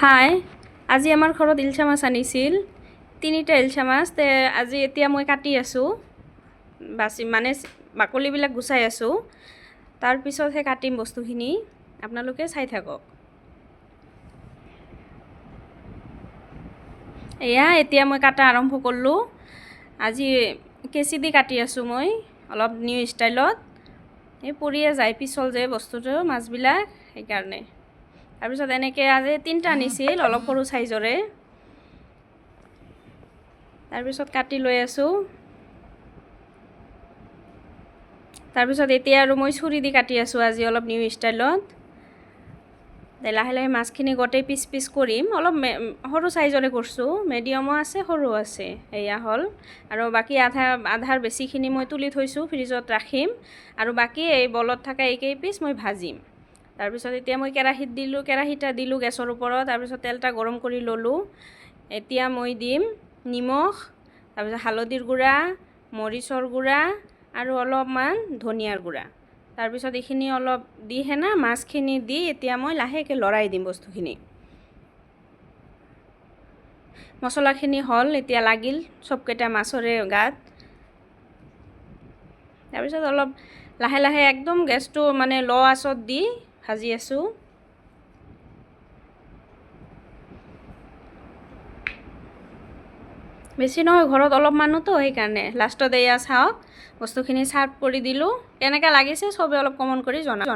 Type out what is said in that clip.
হাই, আজি আমাৰ ঘৰত ইলচা মাছ আনিছিল। 3টা ইলচা মাছ আজি এতিয়া মই কাটি আছোঁ, মানে বাকলিবিলাক গুচাই আছোঁ। তাৰপিছতহে কাটিম বস্তুখিনি, আপোনালোকে চাই থাকক। এয়া এতিয়া মই কাটা আৰম্ভ কৰিলোঁ। আজি কেঁচি দি কাটি আছোঁ মই, অলপ নিউ ষ্টাইলত। এই পৰিয়ে যায়, পিছল যে বস্তুটো মাছবিলাক, সেইকাৰণে। তাৰপিছত এনেকৈ আজি 3টা আনিছিল, অলপ সৰু চাইজৰে। তাৰপিছত কাটি লৈ আছোঁ। তাৰপিছত এতিয়া আৰু মই ছুৰী দি কাটি আছোঁ আজি অলপ নিউ ষ্টাইলত। লাহে লাহে মাছখিনি গোটেই পিচ পিচ কৰিম, অলপ সৰু চাইজৰে কৰিছোঁ, মিডিয়ামো আছে সৰুও আছে। এয়া হ'ল আৰু বাকী আধাৰ বেছিখিনি মই তুলি থৈছোঁ, ফ্ৰিজত ৰাখিম। আৰু বাকী এই বলত থকা এইকেই পিচ মই ভাজিম। তাৰপিছত এতিয়া মই কেৰাহীটা দিলোঁ গেছৰ ওপৰত। তাৰপিছত তেলটা গৰম কৰি ল'লোঁ। এতিয়া মই দিম নিমখ, তাৰপিছত হালধিৰ গুড়া, মৰিচৰ গুড়া আৰু অলপমান ধনিয়াৰ গুড়া। তাৰপিছত এইখিনি অলপ দি মাছখিনি দি এতিয়া মই লাহেকৈ লৰাই দিম বস্তুখিনি। মছলাখিনি হ'ল, এতিয়া লাগিল চবকেইটা মাছৰে গাত। তাৰপিছত অলপ লাহে লাহে একদম গেছটো মানে ল' আঁচত দি ভাজি আছোঁ। বেছি নহয়, ঘৰত অলপ মানুহতো, সেইকাৰণে। লাষ্টত এয়া চাওক, বস্তুখিনি চাৰ্ভ কৰি দিলোঁ। কেনেকৈ লাগিছে চবে অলপ কমেণ্ট কৰি জনাব।